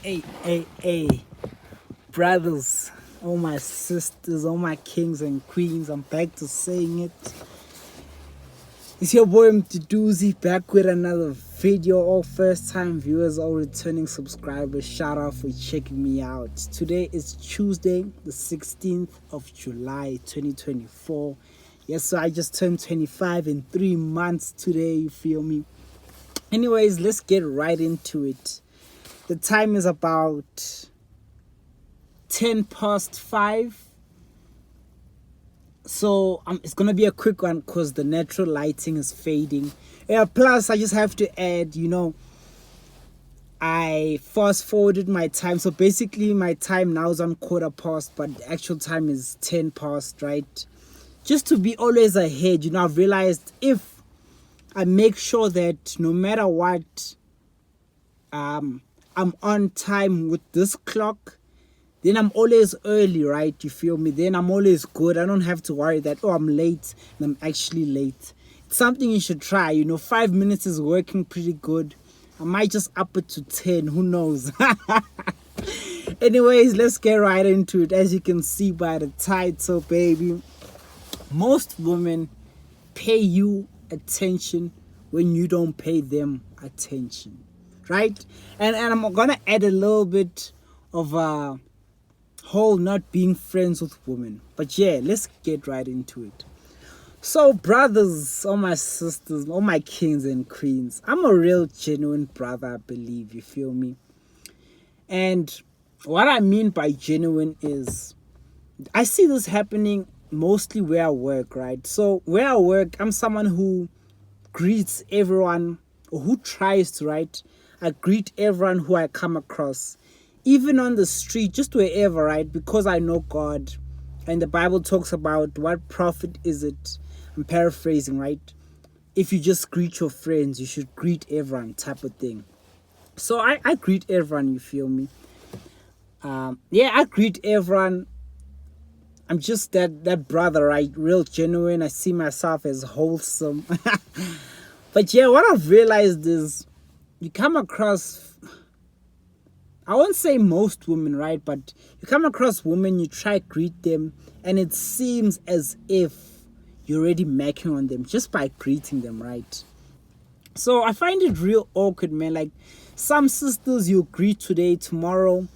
Hey, brothers, all my sisters, all my kings and queens, I'm back to saying it. It's your boy Mtuduzi back with another video. All first time viewers, all returning subscribers, shout out for checking me out. Today is Tuesday, the 16th of July 2024. Yes, so I just turned 25 in 3 months today, you feel me? Anyways, let's get right into it. The time is about 10 past 5. So it's gonna be a quick one because the natural lighting is fading. Yeah, plus I just have to add, I fast forwarded my time. So basically my time now is on quarter past, but the actual time is 10 past, right? Just to be always ahead, I've realized if I make sure that no matter what, I'm on time with this clock, then I'm always early, right? You feel me? Then I'm always good. I don't have to worry that, I'm late and I'm actually late. It's something you should try. 5 minutes is working pretty good. I might just up it to 10. Who knows? Anyways, let's get right into it. As you can see by the title, baby, most women pay you attention when you don't pay them attention, right? And I'm gonna add a little bit of a whole not being friends with women, but yeah, let's get right into it. So brothers, all my sisters, all my kings and queens, I'm a real genuine brother, I believe, you feel me? And what I mean by genuine is I see this happening mostly where I work, right? So where I work, I'm someone who greets everyone, or who tries to, right? I greet everyone who I come across, even on the street, just wherever, right? Because I know God, and the Bible talks about what profit is it, I'm paraphrasing, right? If you just greet your friends, you should greet everyone, type of thing. So I greet everyone, you feel me? I greet everyone. I'm just that brother, right? Real genuine. I see myself as wholesome. But yeah, what I've realized is you come across, I won't say most women, right? But you come across women, you try to greet them, and it seems as if you're already macking on them just by greeting them, right? So I find it real awkward, man. Like some sisters you greet today, tomorrow,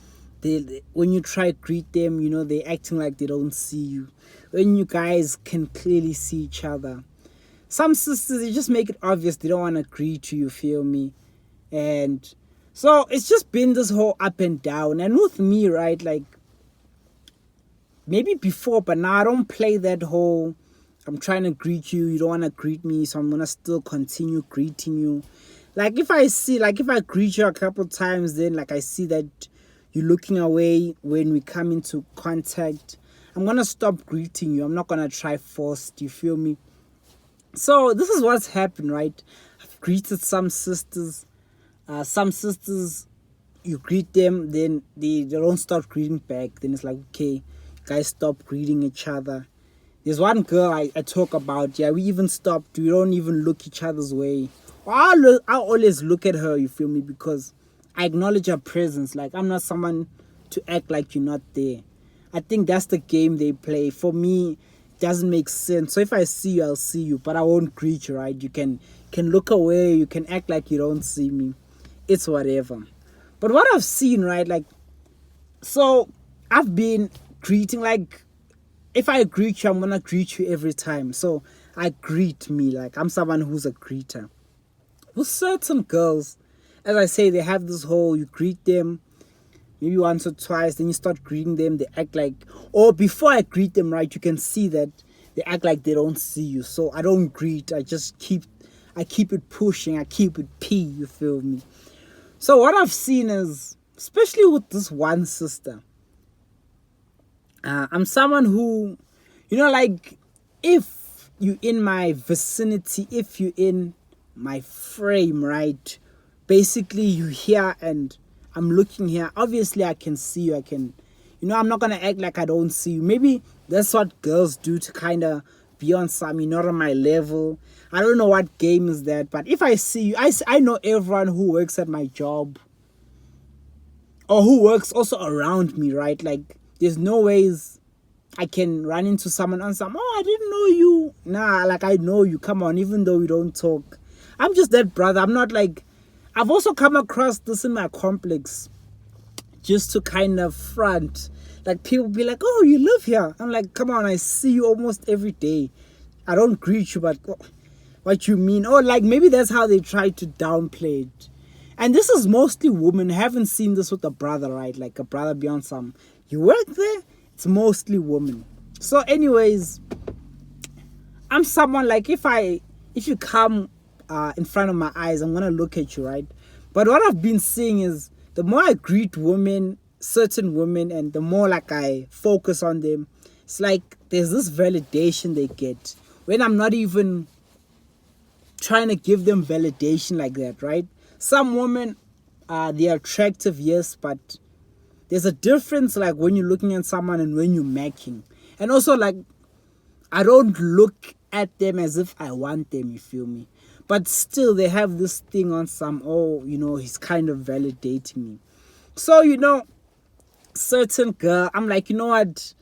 when you try to greet them, they're acting like they don't see you. When you guys can clearly see each other. Some sisters, they just make it obvious they don't want to greet you, feel me? And so it's just been this whole up and down. And with me, right, like maybe before, but now I don't play that whole I'm trying to greet you, you don't want to greet me, so I'm going to still continue greeting you. Like if I greet you a couple times, then like I see that you're looking away when we come into contact, I'm going to stop greeting you. I'm not going to try forced, you feel me? So this is what's happened, right? I've greeted some sisters. Some sisters, you greet them, then they don't start greeting back. Then it's like, okay, guys stop greeting each other. There's one girl I talk about, we even stopped. We don't even look each other's way. I always look at her, you feel me? Because I acknowledge her presence. Like, I'm not someone to act like you're not there. I think that's the game they play. For me, it doesn't make sense. So if I see you, I'll see you. But I won't greet you, right? You can look away. You can act like you don't see me. It's whatever. But what I've seen, right? Like, so I've been greeting, like, if I greet you, I'm going to greet you every time. So I greet me. Like, I'm someone who's a greeter. With certain girls, as I say, they have this whole, you greet them maybe once or twice, then you start greeting them. They act like, or before I greet them, right, you can see that they act like they don't see you. So I don't greet. I keep it pushing. I keep it P, you feel me? So what I've seen is, especially with this one sister, I'm someone who, like, if you're in my vicinity, if you're in my frame, right, basically you here and I'm looking here, obviously I can see you. I'm not going to act like I don't see you. Maybe that's what girls do to kind of be on some, you're not on my level. I don't know what game is that, but if I see you, I know everyone who works at my job. or who works also around me, right? Like, there's no ways I can run into someone and say, oh, I didn't know you. Nah, like, I know you. Come on, even though we don't talk. I'm just that brother. I'm not like, I've also come across this in my complex just to kind of front. Like, people be like, oh, you live here. I'm like, come on, I see you almost every day. I don't greet you, but what you mean? Or like, maybe that's how they try to downplay it. And this is mostly women. I haven't seen this with a brother, right? Like a brother beyond some. You work there? It's mostly women. So anyways, I'm someone like, if you come in front of my eyes, I'm gonna look at you, right? But what I've been seeing is the more I greet women, certain women, and the more like I focus on them, it's like there's this validation they get when I'm not even trying to give them validation like that, right? Some women, they're attractive, yes, but there's a difference like when you're looking at someone and when you're macking. And also, like, I don't look at them as if I want them, you feel me? But still, they have this thing on some, oh, he's kind of validating me. So, certain girl, I'm like, you know what?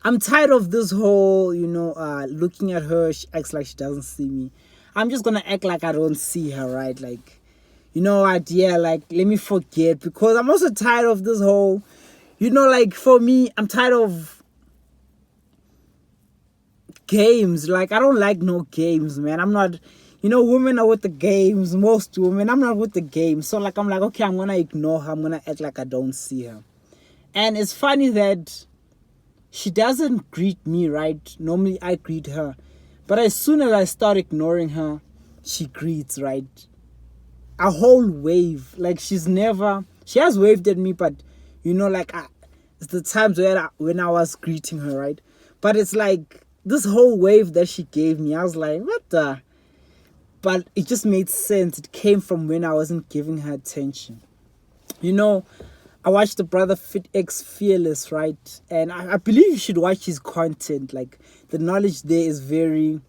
I'm tired of this whole, looking at her, she acts like she doesn't see me. I'm just gonna act like I don't see her, right? Like, you know what? Yeah, like, let me forget. Because I'm also tired of this whole, like, for me, I'm tired of games. Like, I don't like no games, man. I'm not, women are with the games. Most women, I'm not with the games. So, like, I'm like, okay, I'm gonna ignore her. I'm gonna act like I don't see her. And it's funny that she doesn't greet me, right? Normally, I greet her. But as soon as I start ignoring her, she greets, right? A whole wave. Like, she has waved at me, but, it's the times when I was greeting her, right? But it's like, this whole wave that she gave me, I was like, what the? But it just made sense. It came from when I wasn't giving her attention. I watched the brother Fit X Fearless, right? And I believe you should watch his content. Like, the knowledge there is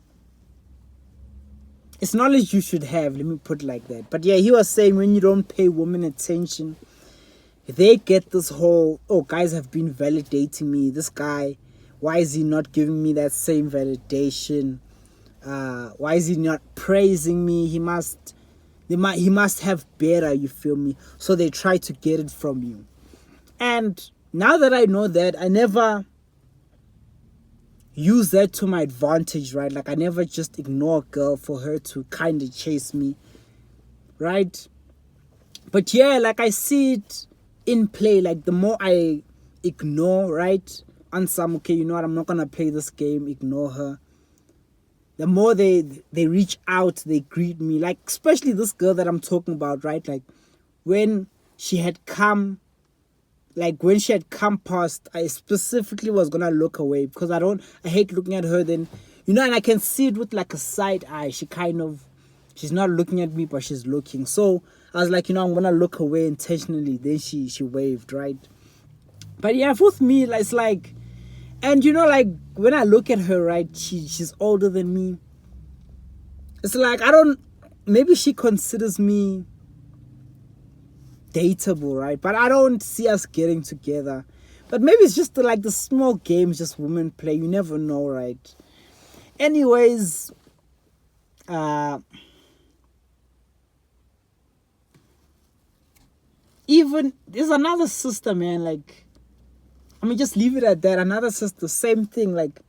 it's knowledge you should have, let me put it like that. But yeah, he was saying when you don't pay women attention, they get this whole, oh, guys have been validating me. This guy, why is he not giving me that same validation? Why is he not praising me? He must have better, you feel me? So they try to get it from you. And now that I know that, I never use that to my advantage, right? Like, I never just ignore a girl for her to kind of chase me, right? But yeah, like, I see it in play. Like, the more I ignore, right, on some, okay, you know what, I'm not gonna play this game, ignore her, the more they reach out, they greet me. Like, especially this girl that I'm talking about, right? Like, when she had come past, I specifically was gonna look away because I hate looking at her. Then, and I can see it with like a side eye. She's not looking at me, but she's looking. So I was like, I'm gonna look away intentionally. Then she waved, right? But yeah, with me, it's like, and like, when I look at her, right, she's older than me. It's like, maybe she considers me dateable, right? But I don't see us getting together. But maybe it's just like the small games just women play. You never know, right? Anyways, even there's another sister, man. Like, just leave it at that. Another sister, same thing. Like,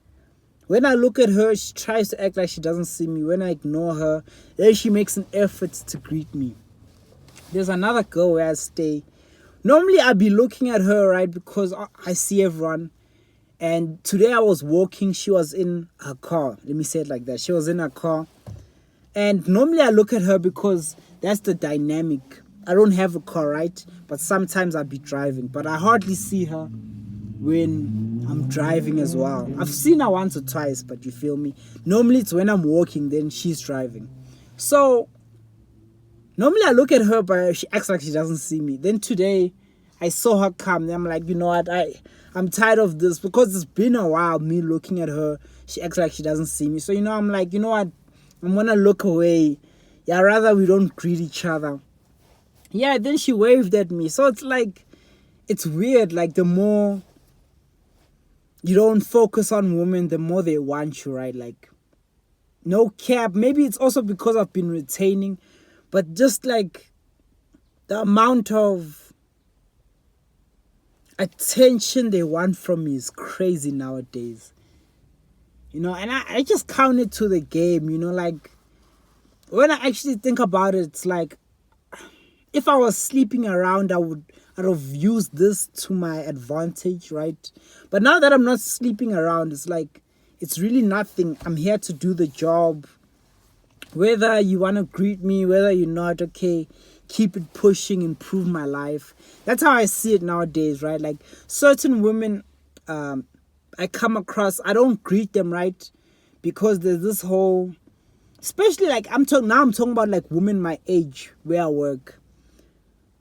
when I look at her, she tries to act like she doesn't see me. When I ignore her, then she makes an effort to greet me. There's another girl where I stay. Normally, I'd be looking at her, right, because I see everyone. And today I was walking. She was in her car. Let me say it like that. She was in her car. And normally I look at her because that's the dynamic. I don't have a car, right? But sometimes I'd be driving. But I hardly see her when I'm driving as well. I've seen her once or twice, but you feel me? Normally it's when I'm walking, then she's driving. So normally I look at her, but she acts like she doesn't see me. Then today I saw her come. Then I'm like, you know what? I'm tired of this because it's been a while me looking at her. She acts like she doesn't see me. So, I'm like, you know what? I'm going to look away. Yeah, rather we don't greet each other. Yeah, then she waved at me. So it's like, it's weird. Like, the more you don't focus on women, the more they want you, right? Like, no cap. Maybe it's also because I've been retaining, but just like the amount of attention they want from me is crazy nowadays. And I just count it to the game, like when I actually think about it, it's like if I was sleeping around, I'd have used this to my advantage, right? But now that I'm not sleeping around, it's like it's really nothing. I'm here to do the job. Whether you want to greet me, whether you're not, okay, keep it pushing, improve my life. That's how I see it nowadays, right? Like certain women I come across, I don't greet them, right? Because there's this whole, especially like I'm talking about like women my age where I work.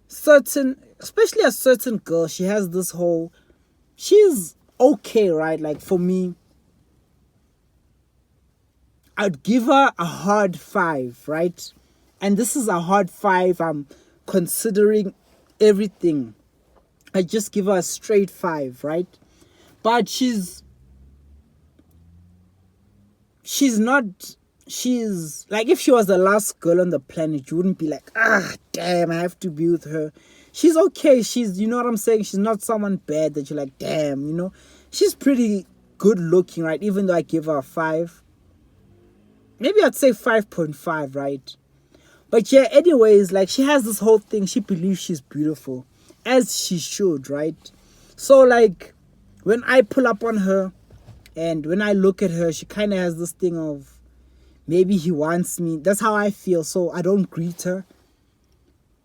Especially a certain girl, she has this whole, she's okay, right? Like for me, I'd give her a hard 5, right? And this is a hard 5. I'm considering everything. I just give her a straight 5, right? But she's like, if she was the last girl on the planet, you wouldn't be like, damn, I have to be with her. She's okay. You know what I'm saying? She's not someone bad that you're like, damn, She's pretty good looking, right? Even though I give her a 5. Maybe I'd say 5.5, right? But yeah, anyways, like she has this whole thing. She believes she's beautiful, as she should, right? So like when I pull up on her and when I look at her, she kind of has this thing of maybe he wants me. That's how I feel. So I don't greet her.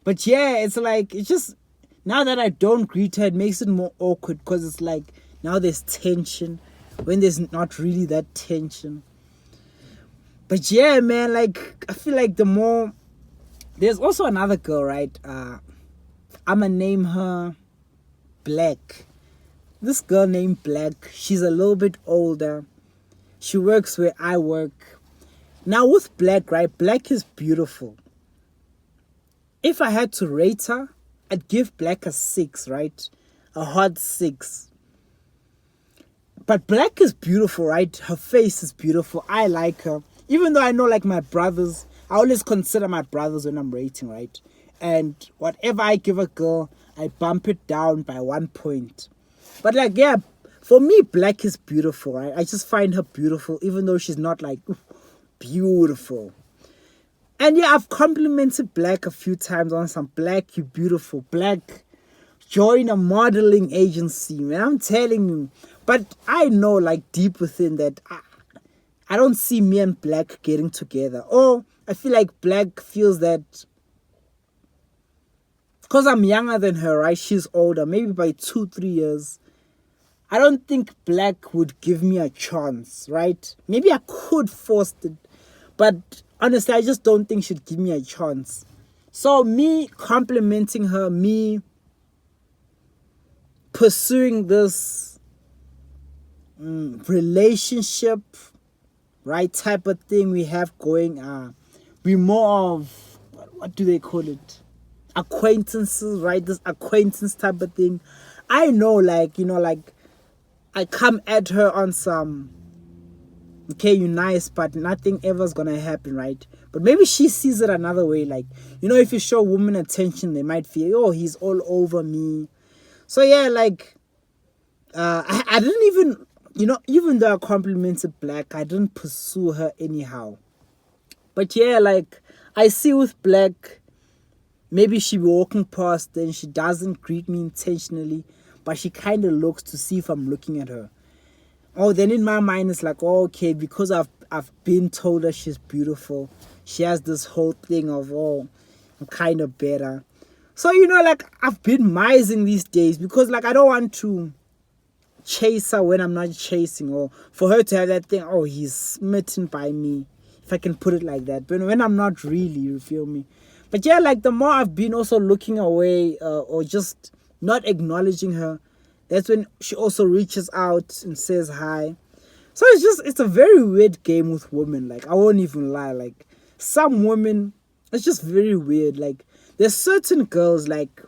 But yeah, it's like, it's just, now that I don't greet her, it makes it more awkward because it's like now there's tension when there's not really that tension. But yeah, man, like I feel like there's also another girl, right? I'ma name her Black. This girl named Black, she's a little bit older. She works where I work. Now with Black, right? Black is beautiful. If I had to rate her, I'd give Black a 6, right? A hot 6. But Black is beautiful, right? Her face is beautiful. I like her. Even though I know, like, my brothers, I always consider my brothers when I'm rating, right? And whatever I give a girl, I bump it down by 1 point. But like, yeah, for me, Black is beautiful, right? I just find her beautiful, even though she's not like beautiful. And yeah, I've complimented Black a few times on some, Black, you beautiful. Black, join a modeling agency, man. I'm telling you. But I know, like, deep within that, I don't see me and Black getting together. Or I feel like Black feels that because I'm younger than her, right? She's older, maybe by 2-3 years. I don't think Black would give me a chance, right? Maybe I could force it, but honestly, I just don't think she'd give me a chance. So me complimenting her, me pursuing this relationship, right, type of thing we have going, we more of, what do they call it? Acquaintances, right? This acquaintance type of thing. I know, like, like, I come at her on some, okay, you're nice, but nothing ever's gonna happen, right? But maybe she sees it another way. Like, if you show women attention, they might feel, oh, he's all over me. So yeah, like, I didn't even, even though I complimented Black, I didn't pursue her anyhow. But yeah, like, I see with Black, maybe she be walking past and she doesn't greet me intentionally, but she kind of looks to see if I'm looking at her. Oh, then in my mind it's like, oh, okay, because I've been told that she's beautiful, she has this whole thing of, oh, I'm kind of better. So, like, I've been mising these days because, like, I don't want to chase her when I'm not chasing, or for her to have that thing, oh, he's smitten by me, if I can put it like that. But when I'm not really, you feel me? But yeah, like, the more I've been also looking away or just not acknowledging her, that's when she also reaches out and says hi. So it's a very weird game with women. Like, I won't even lie. Like, some women, it's just very weird. Like, there's certain girls, like,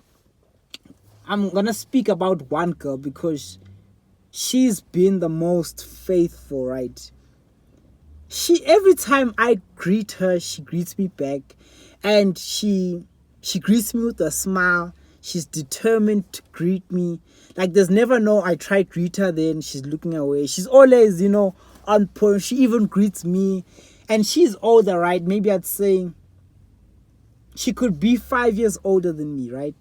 I'm gonna speak about one girl because she's been the most faithful, right? She every time I greet her, she greets me back, and she greets me with a smile. She's determined to greet me. Like there's never no I try greet her, then she's looking away. She's always, on point. She even greets me, and she's older, right? Maybe I'd say she could be 5 years older than me, right?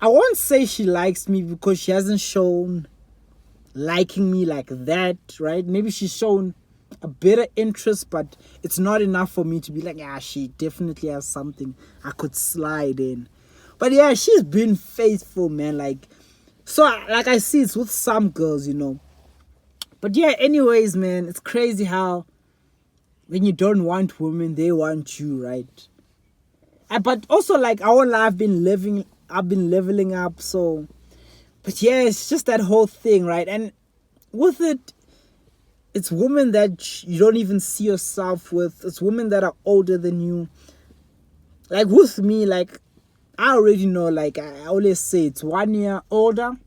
I won't say she likes me because she hasn't shown liking me like that, right? Maybe she's shown a bit of interest, but it's not enough for me to be like, yeah, she definitely has something I could slide in. But yeah, she's been faithful, man. Like, so like I see it's with some girls, But yeah, anyways, man, it's crazy how when you don't want women, they want you, right? But also, like, our life, I've been leveling up, so. But yeah, it's just that whole thing, right? And with it, it's women that you don't even see yourself with. It's women that are older than you. Like with me, like I already know, like I always say, it's 1 year older.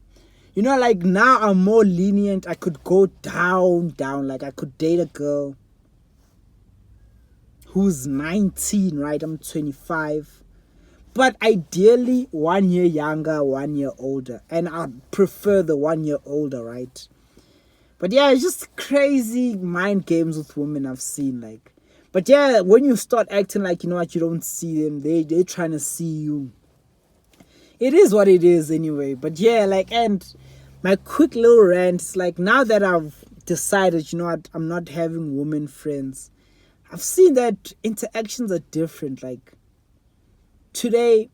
Like now I'm more lenient. I could go down. Like I could date a girl who's 19, right? I'm 25. But ideally, 1 year younger, 1 year older. And I prefer the 1 year older, right? But yeah, it's just crazy mind games with women I've seen. Like, but yeah, when you start acting like, you don't see them, they're trying to see you. It is what it is anyway. But yeah, like, and my quick little rant, like, now that I've decided, what, I'm not having women friends, I've seen that interactions are different. Like, today,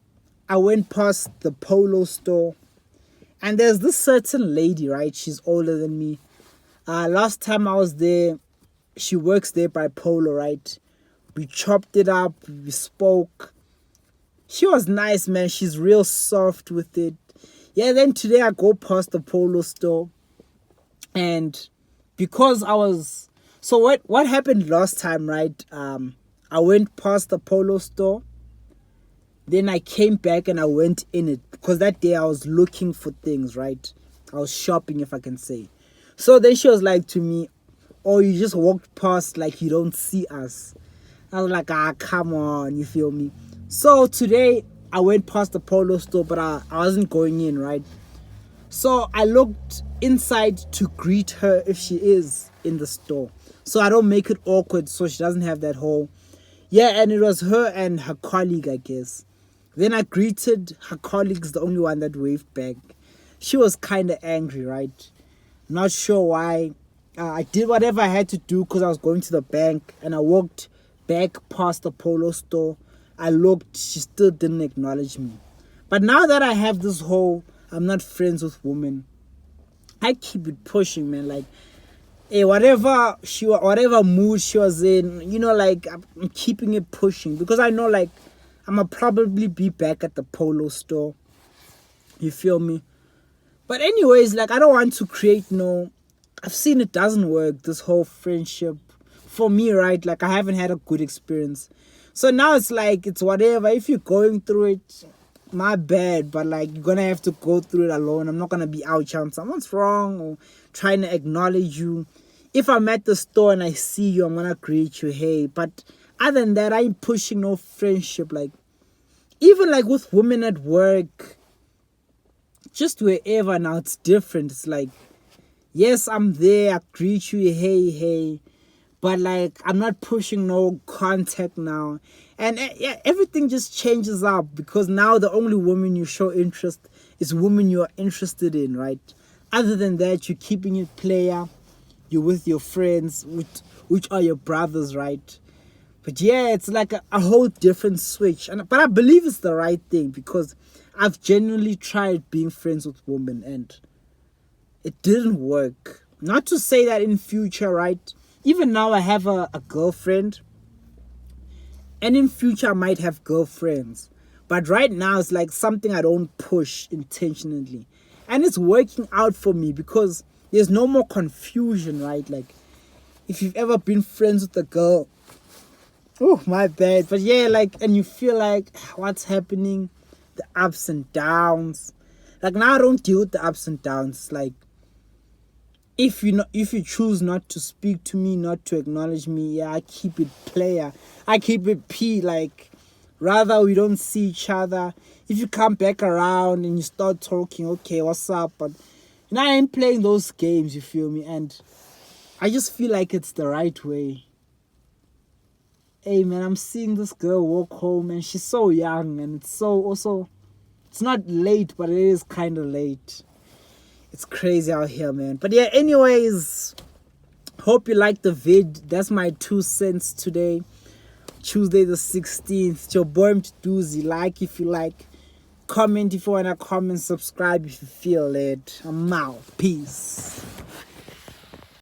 I went past the Polo store, and there's this certain lady, right? She's older than me. Last time I was there, she works there by Polo, right? We chopped it up, we spoke. She was nice, man. She's real soft with it. Yeah, then today I go past the Polo store, and because I was... So what happened last time, right? I went past the Polo store, then I came back and I went in it because that day I was looking for things, right? I was shopping, if I can say. So then she was like to me, oh, you just walked past like you don't see us. I was like, come on, you feel me? So today I went past the Polo store, but I wasn't going in, right? So I looked inside to greet her if she is in the store, so I don't make it awkward, so she doesn't have that whole... Yeah, and it was her and her colleague, I guess. Then I greeted her colleagues, the only one that waved back. She was kind of angry, right? Not sure why. I did whatever I had to do because I was going to the bank, and I walked back past the Polo store. I looked, she still didn't acknowledge me. But now that I have this whole I'm not friends with women, I keep it pushing, man. Like, hey, whatever mood she was in, like, I'm keeping it pushing because I know, like, I'm gonna probably be back at the Polo store. You feel me? But anyways, like, I don't want to create I've seen it doesn't work, this whole friendship. For me, right? Like, I haven't had a good experience. So now it's like, it's whatever. If you're going through it, my bad. But, like, you're gonna have to go through it alone. I'm not gonna be out shouting someone's wrong or trying to acknowledge you. If I'm at the store and I see you, I'm gonna greet you, hey. But other than that, I ain't pushing no friendship. Like, even like with women at work, just wherever now, it's different. It's like, yes, I'm there, I greet you, hey, but like, I'm not pushing no contact now. And yeah, everything just changes up because now the only woman you show interest is women you're interested in, right? Other than that, you're keeping it player, you're with your friends, which are your brothers, right? But yeah, it's like a whole different switch. But I believe it's the right thing because I've genuinely tried being friends with women and it didn't work. Not to say that in future, right? Even now I have a girlfriend. And in future I might have girlfriends. But right now it's like something I don't push intentionally. And it's working out for me because there's no more confusion, right? Like, if you've ever been friends with a girl, oh, my bad. But yeah, like, and you feel like, what's happening? The ups and downs. Like now I don't deal with the ups and downs. Like if you choose not to speak to me, not to acknowledge me, yeah, I keep it player. I keep it P. Like rather we don't see each other. If you come back around and you start talking, okay, what's up? But you know, I ain't playing those games, you feel me? And I just feel like it's the right way. Hey man, I'm seeing this girl walk home and she's so young, and it's so also, it's not late, but it is kind of late. It's crazy out here, man. But yeah, anyways, hope you liked the vid. That's my 2 cents today. Tuesday the 16th. It's your boy Mduzi. Like if you like. Comment if you wanna comment. Subscribe if you feel it. I'm out. Peace.